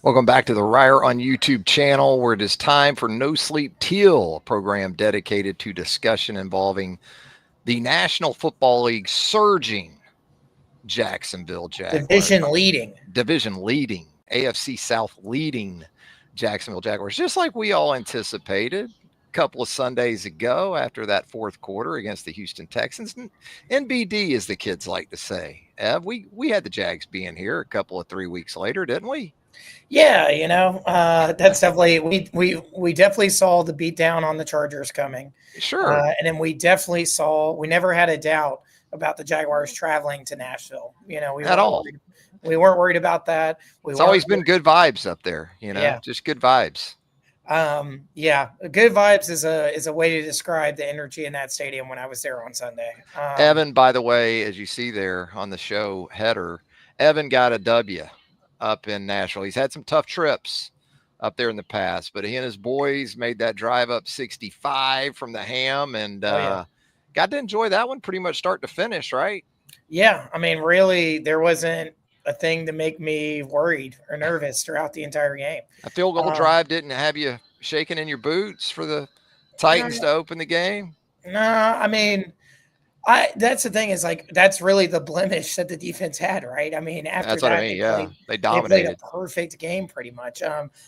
Welcome back to the Reier on YouTube channel, where it is time for No Sleep TEAL, a program dedicated to discussion involving the National Football League surging Jacksonville Jaguars, division leading, AFC South leading Jacksonville Jaguars, just like we all anticipated a couple of Sundays ago after that fourth quarter against the Houston Texans. NBD, as the kids like to say. Ev, we had the Jags being here a couple of 3 weeks later, didn't we? Yeah, that's definitely we definitely saw the beatdown on the Chargers coming. Sure. And then we never had a doubt about the Jaguars traveling to Nashville. We weren't worried about that. It's always been good vibes up there, Yeah. just good vibes. Yeah, good vibes is a way to describe the energy in that stadium when I was there on Sunday. Evan, by the way, as you see there on the show header, Evan got a W up in Nashville. He's had some tough trips up there in the past, but he and his boys made that drive up 65 from the Ham and got to enjoy that one pretty much start to finish, right? Yeah, I mean, really, there wasn't a thing to make me worried or nervous throughout the entire game. A field goal drive didn't have you shaking in your boots for the Titans to open the game? No, I mean, that's the thing is that's really the blemish that the defense had, right? I mean, after they dominated. They played a perfect game pretty much.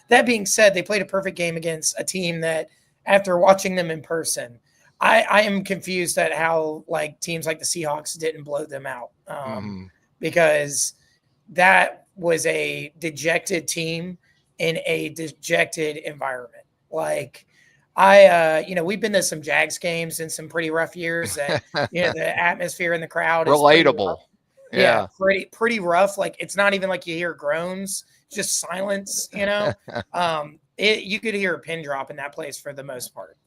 That being said, they played a perfect game against a team that, after watching them in person, I am confused at how teams like the Seahawks didn't blow them out, because that was a dejected team in a dejected environment. We've been to some Jags games in some pretty rough years that, the atmosphere in the crowd is relatable. Yeah. Pretty rough. It's not even like you hear groans, just silence, you could hear a pin drop in that place for the most part.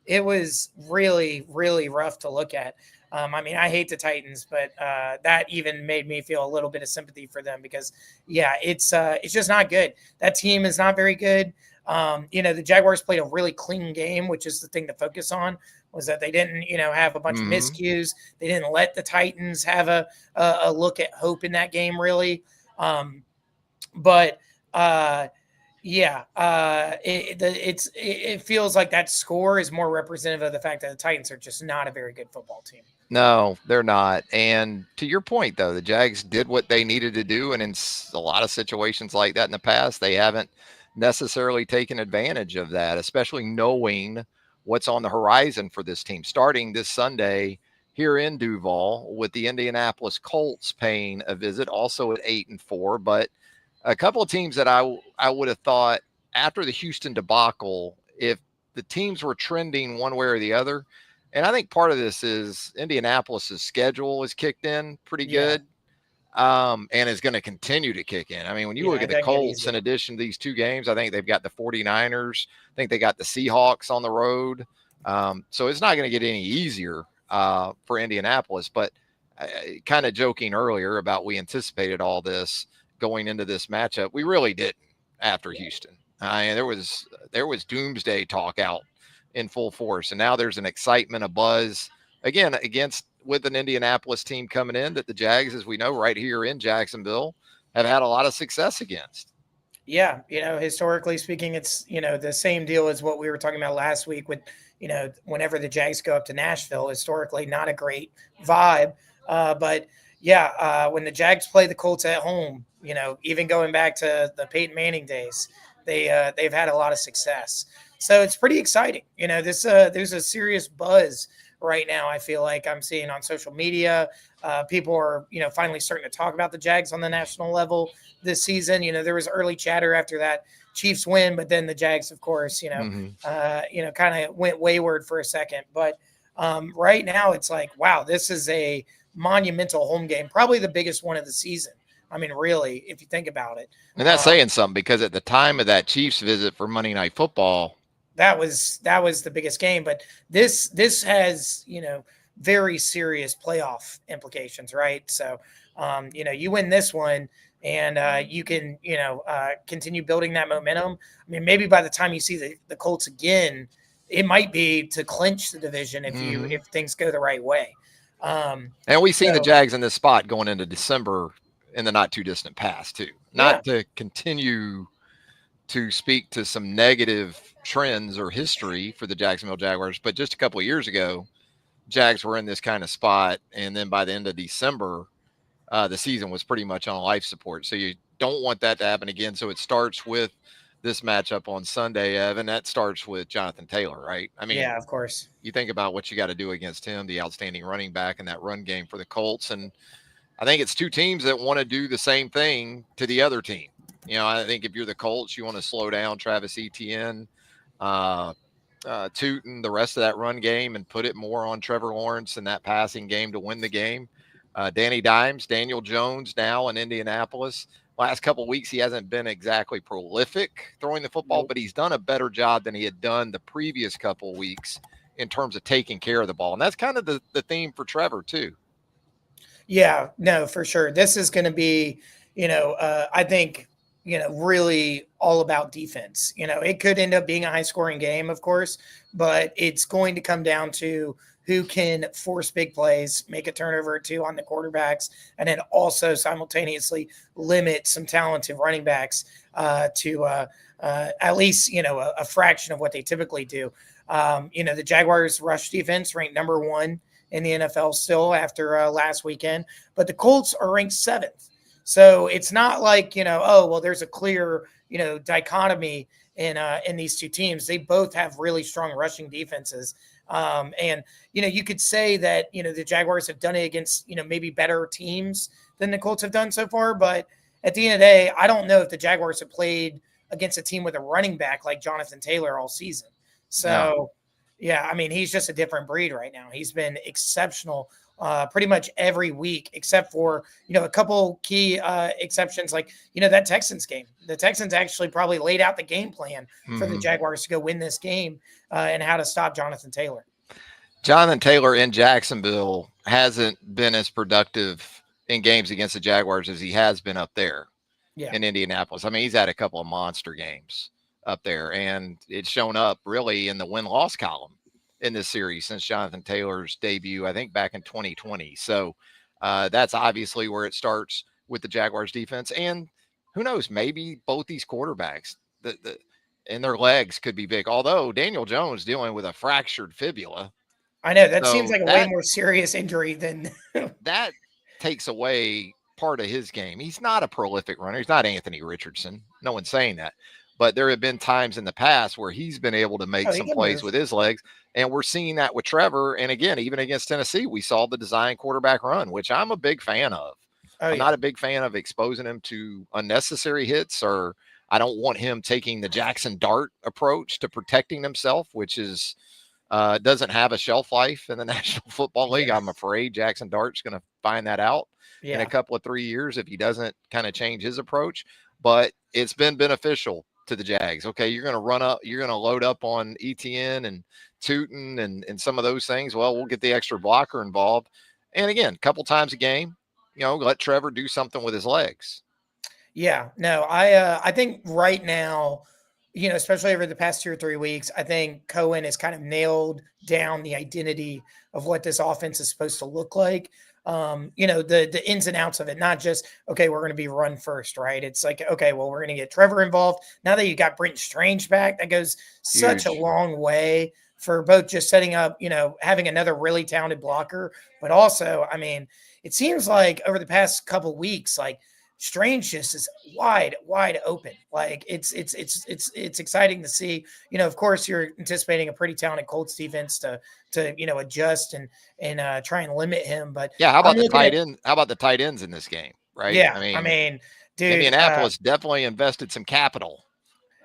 It was really, really rough to look at. I mean, I hate the Titans, but that even made me feel a little bit of sympathy for them because, it's just not good. That team is not very good. The Jaguars played a really clean game, which is the thing to focus on, was that they didn't, have a bunch of miscues. They didn't let the Titans have a look at hope in that game, really. It feels like that score is more representative of the fact that the Titans are just not a very good football team. No, they're not. And to your point, though, the Jags did what they needed to do. And in a lot of situations like that in the past, they haven't necessarily taken advantage of that, especially knowing what's on the horizon for this team starting this Sunday here in Duval, with the Indianapolis Colts paying a visit, also at 8-4. But a couple of teams that I would have thought after the Houston debacle, if the teams were trending one way or the other, and I think part of this is Indianapolis's schedule is kicked in pretty good. And is going to continue to kick in. I mean, when you look at the Colts, in addition to these two games, I think they've got the 49ers. I think they got the Seahawks on the road. So it's not going to get any easier for Indianapolis. But kind of joking earlier about we anticipated all this going into this matchup. We really didn't after Houston. There was doomsday talk out in full force. And now there's an excitement, a buzz, again, with an Indianapolis team coming in that the Jags, as we know, right here in Jacksonville, have had a lot of success against. Yeah, historically speaking, it's, the same deal as what we were talking about last week with, whenever the Jags go up to Nashville, historically not a great vibe. But when the Jags play the Colts at home, even going back to the Peyton Manning days, they've had a lot of success. So it's pretty exciting. There's a serious buzz right now. I feel like I'm seeing on social media, people are, finally starting to talk about the Jags on the national level this season. There was early chatter after that Chiefs win, but then the Jags, of course, kind of went wayward for a second. But right now it's like, wow, this is a monumental home game, probably the biggest one of the season. I mean, really, if you think about it. And that's saying something, because at the time of that Chiefs visit for Monday Night Football, that was the biggest game. But this has, very serious playoff implications, right? So, you win this one and you can, continue building that momentum. I mean, maybe by the time you see the Colts again, it might be to clinch the division if things go the right way. And we've seen the Jags in this spot going into December in the not too distant past too. Yeah. Not to continue to speak to some negative trends or history for the Jacksonville Jaguars, but just a couple of years ago, Jags were in this kind of spot, and then by the end of December, the season was pretty much on life support. So you don't want that to happen again. So it starts with this matchup on Sunday, Evan. That starts with Jonathan Taylor, right? I mean, Yeah, of course. you think about what you got to do against him, the outstanding running back in that run game for the Colts. And I think it's two teams that want to do the same thing to the other team. You know, I think if you're the Colts, you want to slow down Travis Etienne, uh, Tootin, the rest of that run game, and put it more on Trevor Lawrence in that passing game to win the game. Danny Dimes, Daniel Jones now in Indianapolis. Last couple of weeks, he hasn't been exactly prolific throwing the football, Nope. but he's done a better job than he had done the previous couple of weeks in terms of taking care of the ball. And that's kind of the theme for Trevor, too. Yeah, no, for sure. This is going to be, I think, really all about defense. It could end up being a high scoring game, of course, but it's going to come down to who can force big plays, make a turnover or two on the quarterbacks, and then also simultaneously limit some talented running backs to at least, a fraction of what they typically do. The Jaguars' rush defense ranked number one in the NFL still after last weekend, but the Colts are ranked seventh. So it's not like, oh, well, there's a clear, dichotomy in these two teams. They both have really strong rushing defenses. And, you could say that, the Jaguars have done it against, maybe better teams than the Colts have done so far. But at the end of the day, I don't know if the Jaguars have played against a team with a running back like Jonathan Taylor all season. No. So, yeah, I mean, he's just a different breed right now. He's been exceptional pretty much every week, except for, a couple key exceptions, like, that Texans game. The Texans actually probably laid out the game plan for the Mm-hmm. Jaguars to go win this game and how to stop Jonathan Taylor. Jonathan Taylor in Jacksonville hasn't been as productive in games against the Jaguars as he has been up there Yeah. in Indianapolis. I mean, he's had a couple of monster games up there, and it's shown up really in the win-loss column in this series since Jonathan Taylor's debut, I think back in 2020. So that's obviously where it starts with the Jaguars defense. And who knows, maybe both these quarterbacks and their legs could be big. Although Daniel Jones dealing with a fractured fibula. I know that seems So like a way that more serious injury than that takes away part of his game. He's not a prolific runner. He's not Anthony Richardson. No one's saying that. But there have been times in the past where he's been able to make oh, he some can plays move. with his legs. And we're seeing that with Trevor. And again, even against Tennessee, we saw the design quarterback run, which I'm a big fan of. Oh I'm yeah. not a big fan of exposing him to unnecessary hits, or I don't want him taking the Jackson Dart approach to protecting himself, which is doesn't have a shelf life in the National Football League. Yeah. I'm afraid Jackson Dart's going to find that out in a Yeah. couple of 3 years if he doesn't kind of change his approach. But it's been beneficial to the Jags. Okay, you're going to run up, you're going to load up on ETN and Tootin and some of those things. Well, we'll get the extra blocker involved. And again, a couple times a game, let Trevor do something with his legs. Yeah, no, I think right now, especially over the past 2 or 3 weeks, I think Cohen has kind of nailed down the identity of what this offense is supposed to look like. The ins and outs of it, not just okay, we're going to be run first, right? It's like okay, well, we're going to get Trevor involved. Now that you got Brenton Strange back, that goes such a Huge. long way for both just setting up, having another really talented blocker, but also, I mean, it seems like over the past couple weeks, like Strange just is wide open. Like it's exciting to see. Of course, you're anticipating a pretty talented Colts defense to adjust and try and limit him. But Yeah, how I'm about the looking tight at end? How about the tight ends in this game? Right. yeah. I I mean, mean, dude, Indianapolis definitely invested some capital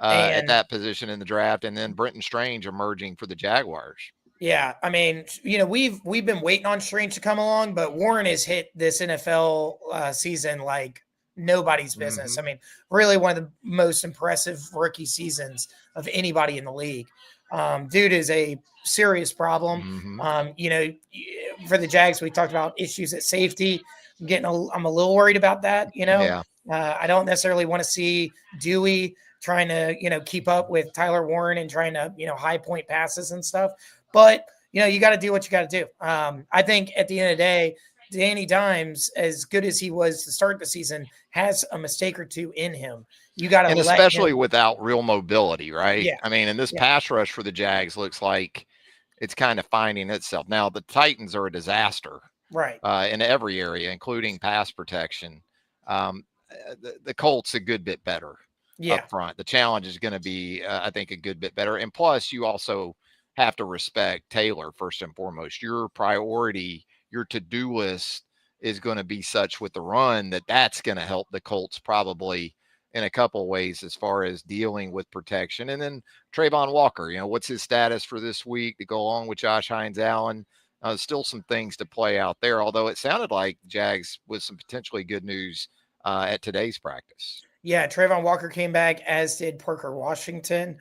at and that position in the draft, and then Brenton Strange emerging for the Jaguars. yeah, I mean, we've been waiting on Strange to come along, but Warren has hit this NFL season like nobody's business. Mm-hmm. I mean, really one of the most impressive rookie seasons of anybody in the league. Dude is a serious problem. Mm-hmm. For the Jags, we talked about issues at safety. I'm a little worried about that. Yeah. I don't necessarily want to see Dewey trying to keep up with Tyler Warren and trying to high point passes and stuff. But you got to do what you got to do. I think at the end of the day, Danny Dimes, as good as he was to start the season, has a mistake or two in him. You got to And let especially him. without real mobility, right? Yeah, I mean, and this yeah, pass rush for the Jags looks like it's kind of finding itself. Now, the Titans are a disaster right. in every area, including pass protection. The Colts a good bit better up Yeah, front. The challenge is going to be, I think, a good bit better. And plus, you also have to respect Taylor first and foremost. Your priority, your to-do list is going to be such with the run that that's going to help the Colts probably in a couple of ways as far as dealing with protection. And then Trayvon Walker, what's his status for this week to go along with Josh Hines Allen? Still some things to play out there, although it sounded like Jags with some potentially good news at today's practice. yeah. Trayvon Walker came back, as did Parker Washington,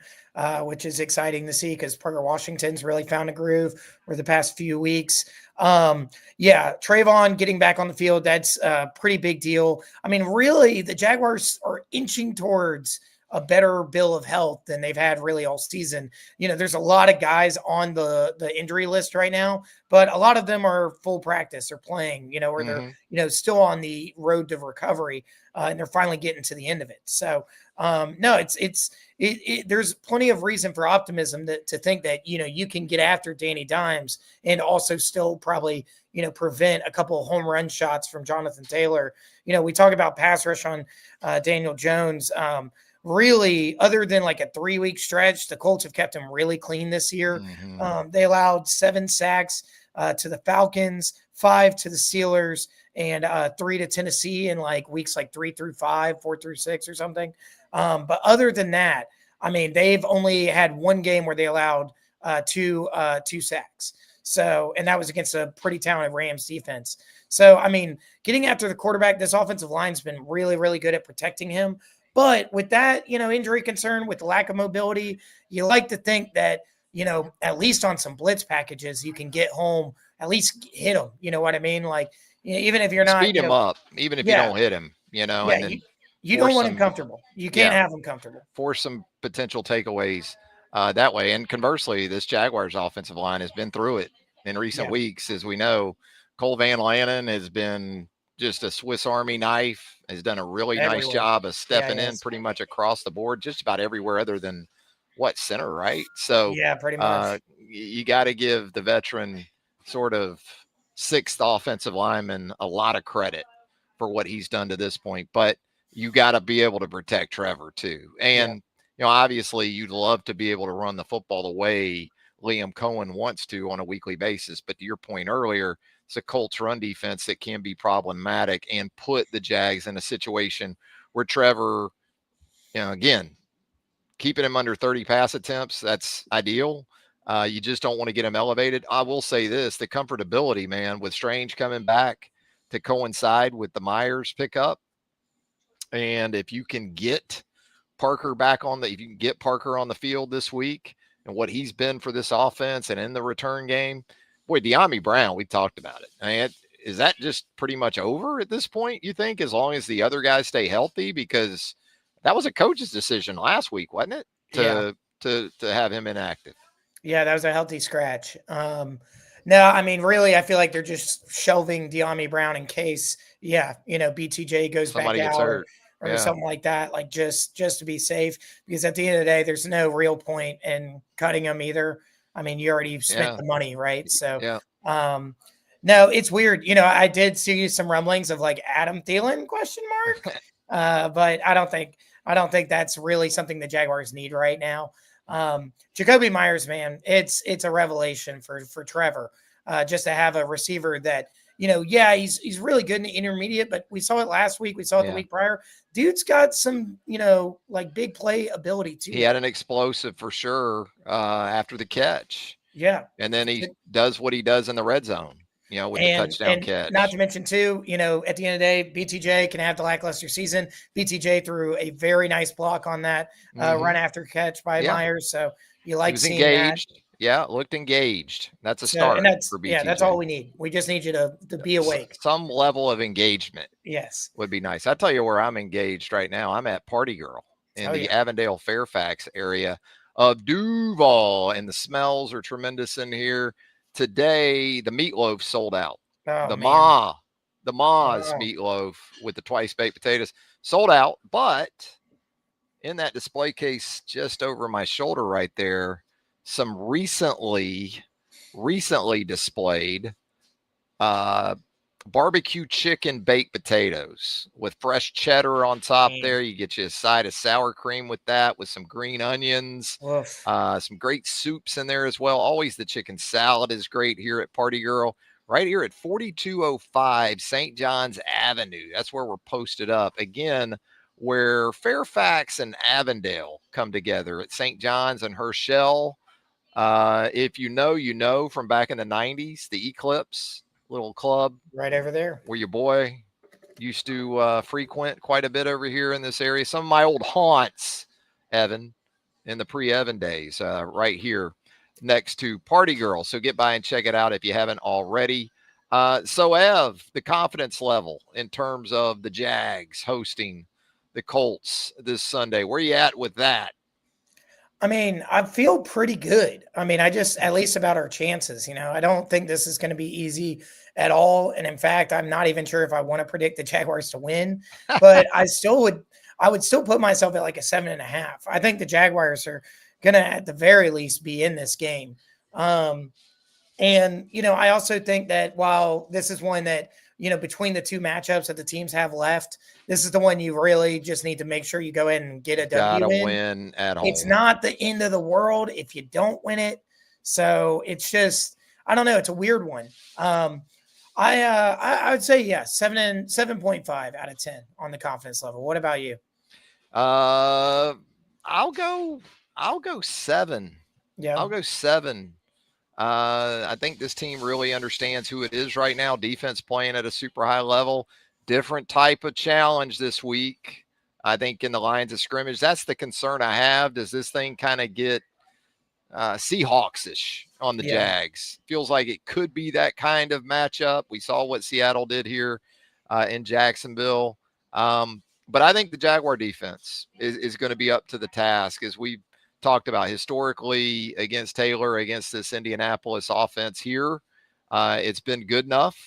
which is exciting to see because Parker Washington's really found a groove for the past few weeks. Yeah, Trayvon getting back on the field, that's a pretty big deal. I mean, really, the Jaguars are inching towards a better bill of health than they've had really all season. There's a lot of guys on the injury list right now, but a lot of them are full practice or playing, or they're, Mm-hmm. still on the road to recovery, and they're finally getting to the end of it. So, no, there's plenty of reason for optimism to think that, you can get after Danny Dimes and also still probably, prevent a couple of home run shots from Jonathan Taylor. We talk about pass rush on Daniel Jones. Really, other than like a 3-week stretch, the Colts have kept him really clean this year. Mm-hmm. They allowed 7 sacks to the Falcons, 5 to the Steelers, and 3 to Tennessee in like weeks like 3 through 5, 4 through 6 or something. But other than that, I mean, they've only had one game where they allowed two sacks. So, and that was against a pretty talented Rams defense. So, I mean, getting after the quarterback, this offensive line's been really, really good at protecting him. But with that, injury concern, with the lack of mobility, you like to think that, at least on some blitz packages, you can get home, at least hit them. You know what I mean? Like, even if you're not, Speed him up, even if you yeah, don't hit him, yeah, and you, then you don't force want him some, comfortable. You can't yeah, have him comfortable. force some potential takeaways that way. And conversely, this Jaguars offensive line has been through it in recent Yeah, weeks. As we know, Cole Van Lannon has been just a Swiss Army knife, has done a really nice everywhere. job of Yeah, stepping in yes. pretty much across the board, just about everywhere other than what center, right? So Yeah, pretty much. you got to give the veteran sort of sixth offensive lineman a lot of credit for what he's done to this point. But you got to be able to protect Trevor too. Yeah. And, obviously you'd love to be able to run the football the way Liam Cohen wants to on a weekly basis. But to your point earlier, it's a Colts run defense that can be problematic and put the Jags in a situation where Trevor, again, keeping him under 30 pass attempts, that's ideal. You just don't want to get him elevated. I will say this, the comfortability, man, with Strange coming back to coincide with the Myers pickup. And if you can get if you can get Parker on the field this week and what he's been for this offense and in the return game, boy, De'Ami Brown, we talked about it. I mean, is that just pretty much over at this point, you think, as long as the other guys stay healthy? Because that was a coach's decision last week, wasn't it? Yeah. To have him inactive. Yeah, that was a healthy scratch. No, I mean, really, I feel like they're just shelving De'Ami Brown in case, yeah, BTJ goes back Somebody gets out hurt. or Yeah. something like that, like just to be safe. Because at the end of the day, there's no real point in cutting him either. I mean, you already spent Yeah. the money, right? So, Yeah. um, no, it's weird. I did see some rumblings of like Adam Thielen question mark, but I don't think that's really something the Jaguars need right now. Jacoby Myers, man, it's a revelation for Trevor, just to have a receiver that, yeah, he's really good in the intermediate, but we saw it last week, we saw it the Yeah. week prior. Dude's got some, like big play ability He too. had an explosive for sure after the catch. Yeah. And then he does what he does in the red zone, with the touchdown And not catch. to mention too, at the end of the day, BTJ can have the lackluster season. BTJ threw a very nice block on that run Mm-hmm. after catch by Yeah. Myers, so you He like was seeing that. engaged. Yeah, looked engaged. That's a So, and start that's for yeah, that's all BTJ. we need. We just need you to be awake. Some level of engagement Yes. would be nice. I tell you where I'm engaged right now. I'm at Party Girl in Oh the yeah. Avondale Fairfax area of Duval, and the smells are tremendous in here. Today, the meatloaf sold out. Oh the man. Ma, the Ma's Oh, meatloaf with the twice baked potatoes sold out. But in that display case just over my shoulder right there, some recently displayed uh, barbecue chicken baked potatoes with fresh cheddar on top man. there. You get you a side of sour cream with that, with some green onions, Woof. some great soups in there as well. Always the chicken salad is great here at Party Girl, right here at 4205 St. John's Avenue. That's where we're posted up. Again, where Fairfax and Avondale come together at St. John's and Herschel. If you know, you know from back in the 90s, the Eclipse little club Right over there. where your boy used to frequent quite a bit over here in this area. Some of my old haunts, Evan, in the pre-Evan days, right here next to Party Girl. So get by and check it out if you haven't already. So, Ev, the confidence level in terms of the Jags hosting the Colts this Sunday, where you at with that? I mean, I feel pretty good. I mean, I just, at least about our chances, I don't think this is going to be easy at all. And in fact, I'm not even sure if I want to predict the Jaguars to win, but I would still put myself at like a 7.5. I think the Jaguars are going to, at the very least, be in this game. And, I also think that while this is one that, between the two matchups that the teams have left, this is the one you really just need to make sure you go in and get a Gotta W in. win at It's home. not the end of the world if you don't win it. So it's just, I don't know. It's a weird one. I would say, yeah, 7.5 out of 10 on the confidence level. What about you? Uh, I'll go. I'll go 7. Yeah. I'll go 7. I think this team really understands who it is right now. Defense playing at a super high level. Different type of challenge this week. I think in the lines of scrimmage, that's the concern I have. Does this thing kind of get Seahawks-ish on the Yeah. Jags? Feels like it could be that kind of matchup. We saw what Seattle did here in Jacksonville. But I think the Jaguar defense is going to be up to the task, as we talked about historically against Taylor, against this Indianapolis offense here. It's been good enough.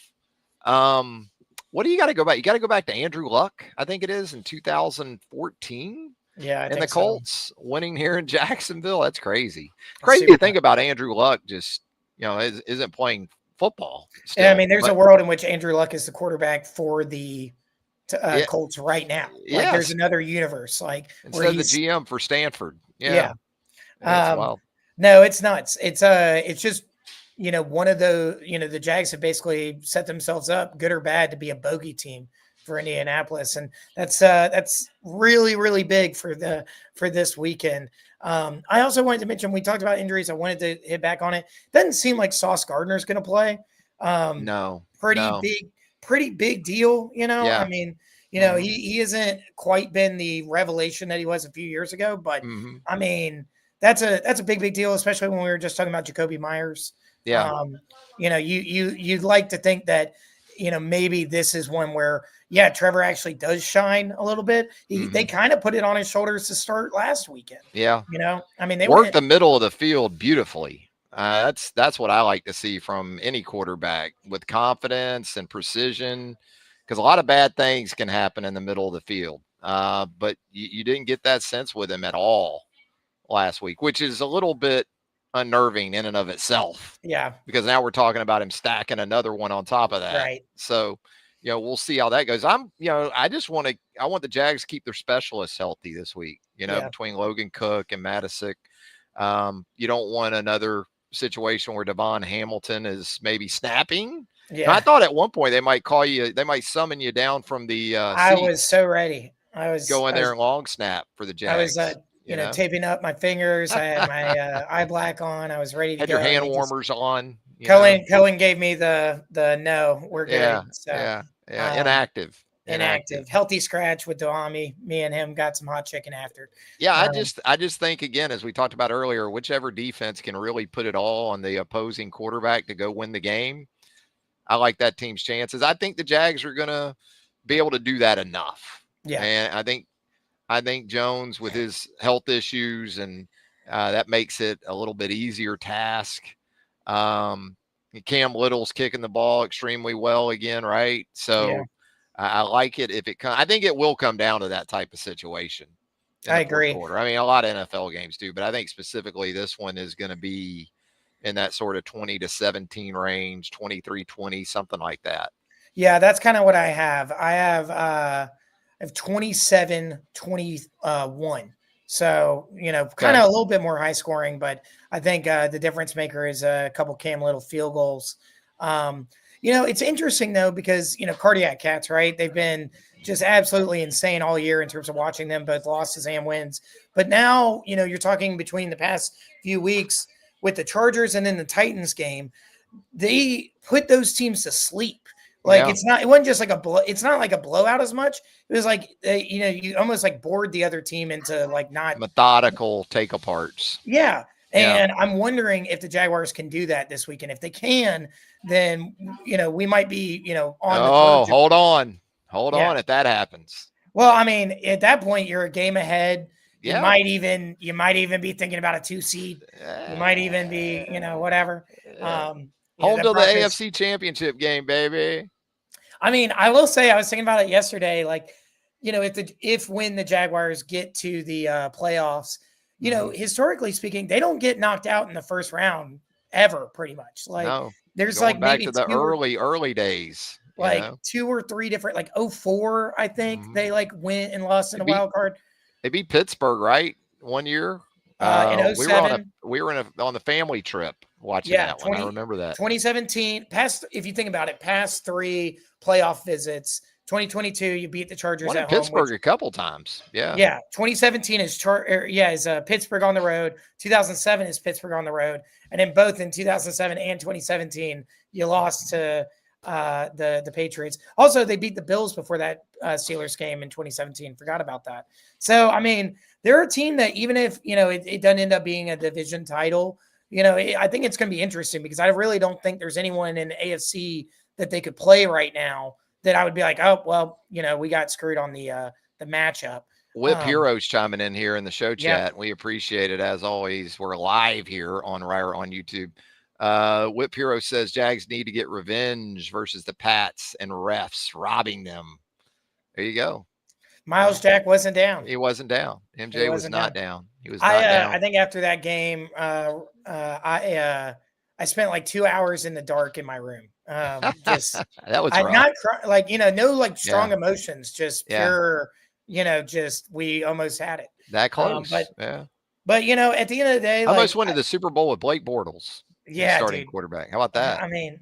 What do you got to go back? You got to go back to Andrew Luck, I think it is, in 2014. Yeah, I And the think so. Colts winning here in Jacksonville. That's crazy. Crazy to Super. think about Andrew Luck just, isn't playing football Yeah, I still. mean, there's a But world in which Andrew Luck is the quarterback for the yeah, Colts right now. Like, there's yes. another universe, like where Instead of the he's, GM for Stanford. Yeah. yeah. It's Um, wild. no, it's nuts. It's just, one of the, the Jags have basically set themselves up, good or bad, to be a bogey team for Indianapolis, and that's really really big for this weekend. I also wanted to mention, we talked about injuries. I wanted to hit back on it. Doesn't seem like Sauce Gardner's going to play. Um, No, pretty no. big, pretty big deal. I Yeah. mean, Hmm. he hasn't quite been the revelation that he was a few years ago, but Hmm. I mean, that's a big deal, especially when we were just talking about Jacoby Myers. Yeah. Um, you'd like to think that, maybe this is one where, yeah, Trevor actually does shine a little bit. They Hmm. kind of put it on his shoulders to start last weekend. Yeah. I mean, they Work went, the middle of the field beautifully. That's what I like to see from any quarterback, with confidence and precision, because a lot of bad things can happen in the middle of the field. But you didn't get that sense with him at all last week, which is a little bit unnerving in and of itself, yeah, because now we're talking about him stacking another one on top of that. right, So, we'll see how that goes. I want the Jags to keep their specialists healthy this week, yeah, between Logan Cook and Matisic. You don't want another situation where Devon Hamilton is maybe snapping. I yeah. thought at one point they might summon you down from the I was seats, so ready. I was, go in I there was, and long snap for the I was, Jags, taping up my fingers. I had my eye black on. I was ready to had your go, and hand they just warmers on, Cohen gave me the no, we're Yeah, good. So yeah, yeah. um, Inactive, inactive. inactive, healthy scratch with Doami. Me and him got some hot chicken after. Yeah, Um, I just think, again, as we talked about earlier, whichever defense can really put it all on the opposing quarterback to go win the game, I like that team's chances. I think the Jags are gonna be able to do that enough, yeah, and I think Jones, with his health issues, and that makes it a little bit easier task. Um, Cam Little's kicking the ball extremely well again, right? Yeah, So I like it if it comes. I think it will come down to that type of situation in I the fourth agree. quarter. I mean, a lot of NFL games do, but I think specifically this one is going to be in that sort of 20-17 range, 23-20, something like that. Yeah, that's kind of what I have. I have 27-21. So, kind Okay. of a little bit more high scoring, but I think the difference maker is a couple Cam Little field goals. It's interesting though because, cardiac cats, right? They've been just absolutely insane all year in terms of watching them, both losses and wins. But now, you're talking between the past few weeks with the Chargers and then the Titans game, they put those teams to sleep. Like Yeah. it wasn't just like it's not like a blowout as much. It was like you almost like bored the other team into like not. Methodical take aparts. Yeah. Yeah. And I'm wondering if the Jaguars can do that this weekend. If they can, then we might be, on the Oh, verge of, hold on. Hold yeah. on if that happens. Well, I mean, at that point you're a game ahead. You Yeah. might even be thinking about a 2 seed. You might even be, whatever. Home The to the process. AFC Championship game, baby. I mean, I will say I was thinking about it yesterday. Like, if when the Jaguars get to the playoffs, historically speaking, they don't get knocked out in the first round ever. Pretty much, like No, there's going like back maybe to the two, early days, like 2 or 3 different, like 04, I think Mhm. they like went and lost in They a beat wild card. they beat Pittsburgh, right? One year. In We were '07. on the family trip watching Yeah, that one. I remember that. 2017, past, if you think about it, past 3 playoff visits. 2022, you beat the Chargers Won in at home, which, Pittsburgh a couple times. Yeah. yeah, 2017 is Pittsburgh on the road. 2007 is Pittsburgh on the road, and then both in 2007 and 2017, you lost to the Patriots. Also, they beat the Bills before that Steelers game in 2017. Forgot about that. So, I mean, they're a team that even if it doesn't end up being a division title, I think it's going to be interesting because I really don't think there's anyone in the AFC that they could play right now that I would be like, oh well, we got screwed on the matchup. Whip Heroes chiming in here in the show Yeah, chat. We appreciate it as always. We're live here on Reier on YouTube. Whip Hero says Jags need to get revenge versus the Pats and refs robbing them. There you go. Miles Jack wasn't down. He wasn't down. He MJ was wasn't not down. down. He was not I down. think after that game, I spent like 2 hours in the dark in my room. Just That was I rough. not like no like strong Yeah. emotions, just Yeah. pure. Just we almost had it. That Um, close. but Yeah. but at the end of the day, I almost like went to the Super Bowl with Blake Bortles as yeah, starting dude. quarterback. How about that? I mean,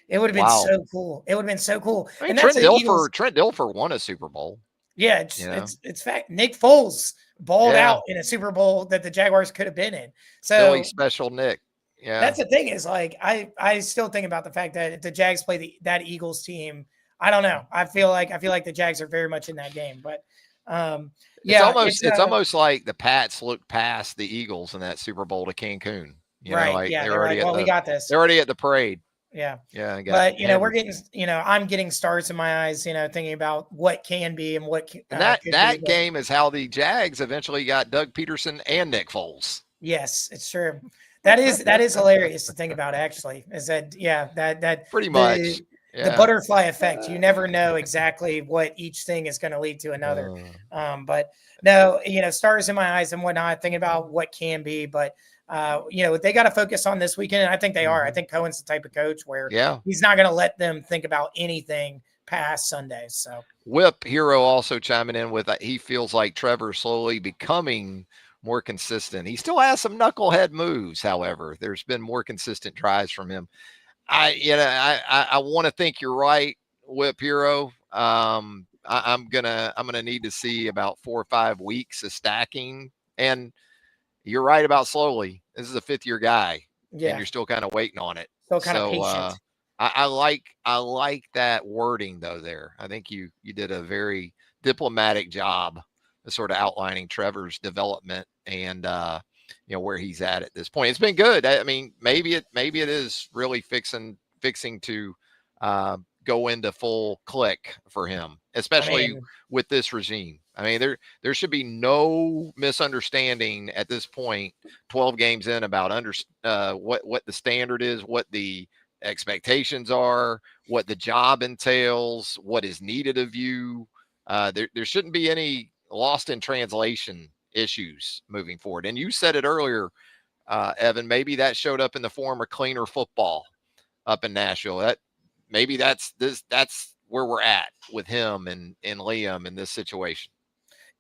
it would have been Wow. so cool. It would have been so cool. I mean, And that's the Eagles. Trent Dilfer won a Super Bowl. Yeah, You know, it's fact. Nick Foles balled yeah. out in a Super Bowl that the Jaguars could have been in. Philly So special Nick. Yeah. that's the thing is like I still think about the fact that if the Jags play that Eagles team, I don't know. I feel like the Jags are very much in that game. But yeah, It's almost like the Pats looked past the Eagles in that Super Bowl to Cancun. right. Like Yeah, they're like, well, we got this. they're already at the parade. Yeah. Yeah, and got But we're hammered. getting I'm getting stars in my eyes, thinking about what can be and what And that could that be. But game is how the Jags eventually got Doug Peterson and Nick Foles. yes, it's true. That is hilarious to think about. Actually, is that that Pretty much. the Yeah. butterfly effect. You never know exactly what each thing is going to lead to another. But no, stars in my eyes and whatnot. Thinking about what can be, but they got to focus on this weekend, and I think they are. I think Cohen's the type of coach where he's not going to let them think about anything past Sundays. So Whip Hero also chiming in with he feels like Trevor's slowly becoming more consistent. He still has some knucklehead moves, however. There's been more consistent tries from him. I want to think you're right, Whip Hero. I'm gonna need to see about 4 or 5 weeks of stacking, and you're right about slowly. This is a 5th-year guy, and you're still kind of waiting on it. still kind of So patient. I like that wording though. There, I think you did a very diplomatic job of sort of outlining Trevor's development and where he's at this point. It's been good. I mean, maybe it is really fixing to go into full click for him, I especially mean, with this regime. I mean, there should be no misunderstanding at this point, 12 games in, about what the standard is, what the expectations are, what the job entails, what is needed of you. There shouldn't be any lost in translation issues moving forward. And you said it earlier, Evan, maybe that showed up in the form of cleaner football up in Nashville. Maybe that's where we're at with him and Liam in this situation.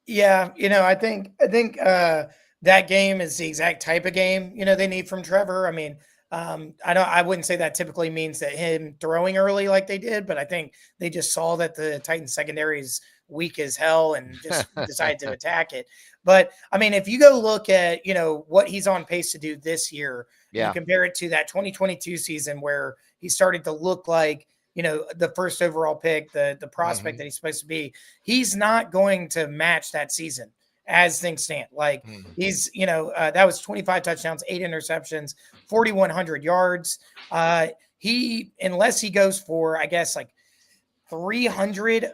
Yeah, I think that game is the exact type of game they need from Trevor. I mean, I wouldn't say that typically means that him throwing early like they did, but I think they just saw that the Titans secondary is weak as hell and just decided to attack it. But I mean, if you go look at what he's on pace to do this year, and you Yeah. compare it to that 2022 season where he started to look like the first overall pick, the prospect Mm-hmm. that he's supposed to be, he's not going to match that season as things stand. Like Mm-hmm. that was 25 touchdowns, 8 interceptions, 4,100 yards. Unless he goes for, I guess, like 300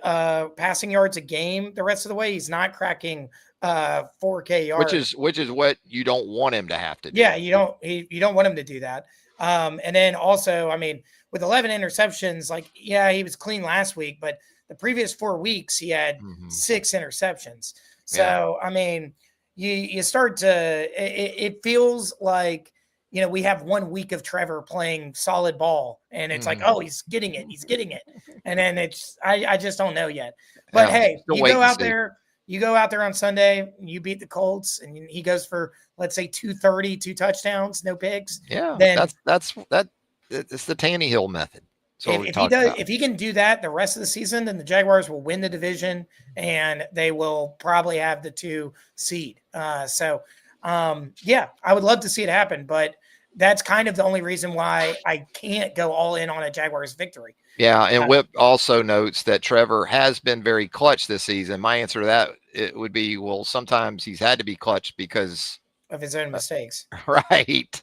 passing yards a game the rest of the way, he's not cracking 4K yards. Which is what you don't want him to have to do. Yeah, you don't want him to do that. And then also, I mean, with 11 interceptions, like, yeah, he was clean last week, but the previous 4 weeks he had Mm-hmm. 6 interceptions. Yeah. So, I mean, you start to it feels like we have 1 week of Trevor playing solid ball, and it's like, Mm-hmm. oh, he's getting it, and then I just don't know yet. But Yeah. hey, Still wait and see. You go out there on Sunday, you beat the Colts, and he goes for, let's say, 230, 2 touchdowns, no picks. Yeah. Then It's the Tannehill method. That's what we if he talked does, about. if he can do that the rest of the season, then the Jaguars will win the division and they will probably have the 2 seed. Yeah, I would love to see it happen, but that's kind of the only reason why I can't go all in on a Jaguars victory. Yeah, and Whip also notes that Trevor has been very clutch this season. My answer to that it would be, well, sometimes he's had to be clutch because of his own mistakes. right.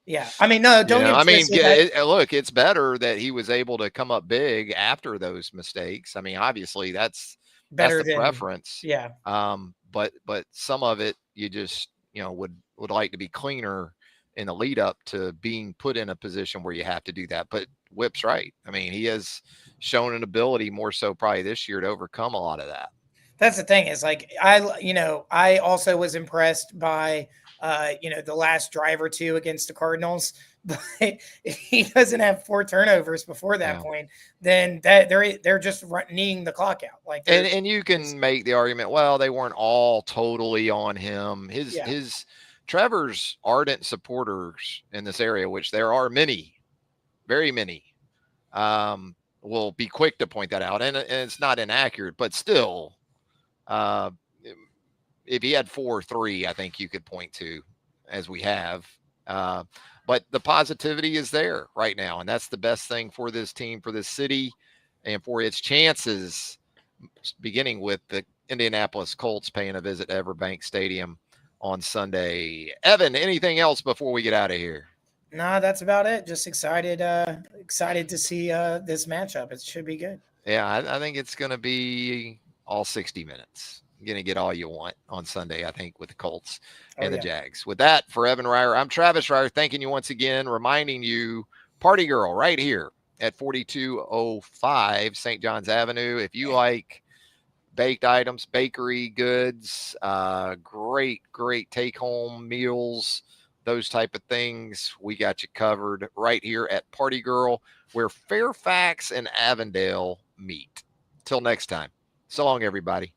Yeah, I mean, no, don't get twisted. Look, it's better that he was able to come up big after those mistakes. I mean, obviously that's Better the than preference. yeah. But some of it you just would like to be cleaner in the lead up to being put in a position where you have to do that. But Whip's right. I mean, he has shown an ability more so probably this year to overcome a lot of that. That's the thing is, like, I also was impressed by the last drive or two against the Cardinals, but if he doesn't have 4 turnovers before that Yeah. point, then that they're just running the clock out. Like, And you can make the argument, well, they weren't all totally on him. Yeah. His Trevor's ardent supporters in this area, which there are many, very many, will be quick to point that out. And it's not inaccurate, but still, uh, if he had 4-3, I think you could point to, as we have. But the positivity is there right now, and that's the best thing for this team, for this city, and for its chances, beginning with the Indianapolis Colts paying a visit to Everbank Stadium on Sunday. Evan, anything else before we get out of here? No, that's about it. Just excited to see this matchup. It should be good. Yeah, I think it's going to be all 60 minutes. You're going to get all you want on Sunday, I think, with the Colts and the Jags. With that, for Evan Reier, I'm Travis Reier, thanking you once again, reminding you, Party Girl right here at 4205 St. John's Avenue. If you like baked items, bakery goods, great take-home meals, those type of things, we got you covered right here at Party Girl, where Fairfax and Avondale meet. Till next time. So long, everybody.